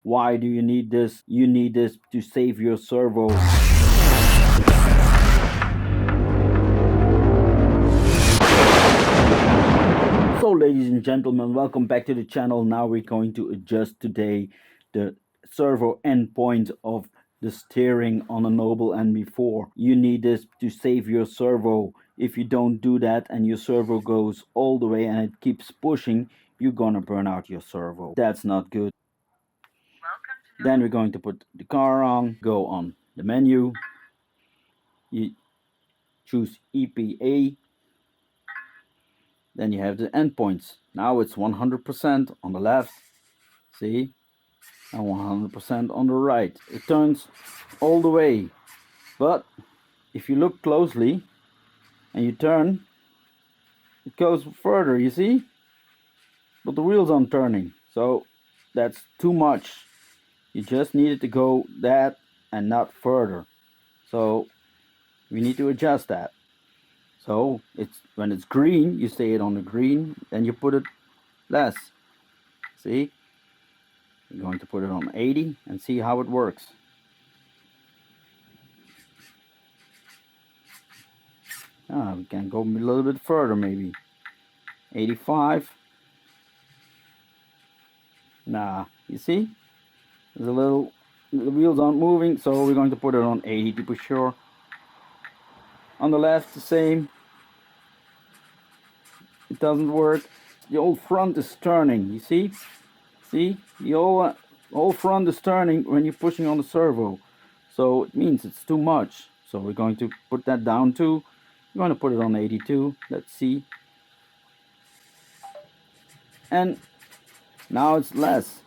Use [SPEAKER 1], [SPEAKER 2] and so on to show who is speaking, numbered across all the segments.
[SPEAKER 1] Why do you need this? You need this to save your servo. So ladies and gentlemen, welcome back to the channel. Now we're going to adjust today the servo endpoint of the steering on a Noble NB4. You need this to save your servo. If you don't do that and your servo goes all the way and it keeps pushing, you're gonna burn out your servo. That's not good. Then we're going to put the car on, go on the menu, you choose EPA, then you have the endpoints. Now it's 100% on the left, see, and 100% on the right. It turns all the way, but if you look closely and you turn, it goes further, you see, but the wheels aren't turning, so that's too much. You just need it to go that and not further, so we need to adjust that. So it's when it's green, you stay it on the green, then you put it less. See, you're going to put it on 80 and see how it works. We can go a little bit further, maybe 85. Nah, you see, there's a little, the wheels aren't moving, so we're going to put it on 80 to be sure. On the left, the same. It doesn't work. The old front is turning, you see? See? The whole front is turning when you're pushing on the servo. So it means it's too much. So we're going to put that down too. We're going to put it on 82. Let's see. And now it's less.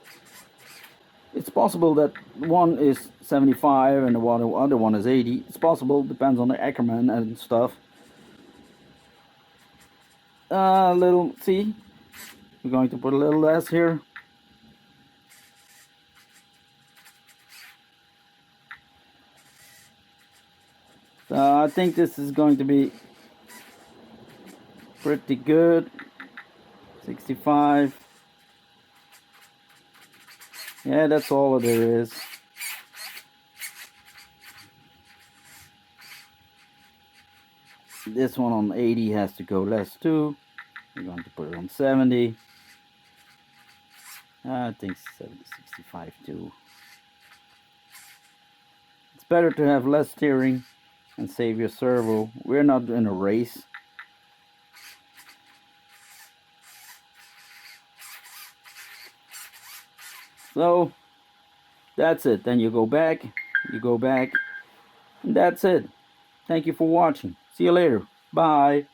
[SPEAKER 1] It's possible that one is 75 and the other one is 80. It's possible, depends on the Ackerman and stuff. Little, see, we're going to put a little less here. So I think this is going to be pretty good. 65. Yeah, that's all there is. This one on 80 has to go less too. We're going to put it on 70. I think 70, 65 too. It's better to have less steering and save your servo. We're not in a race. So that's it. Then you go back, and that's it. Thank you for watching. See you later. Bye.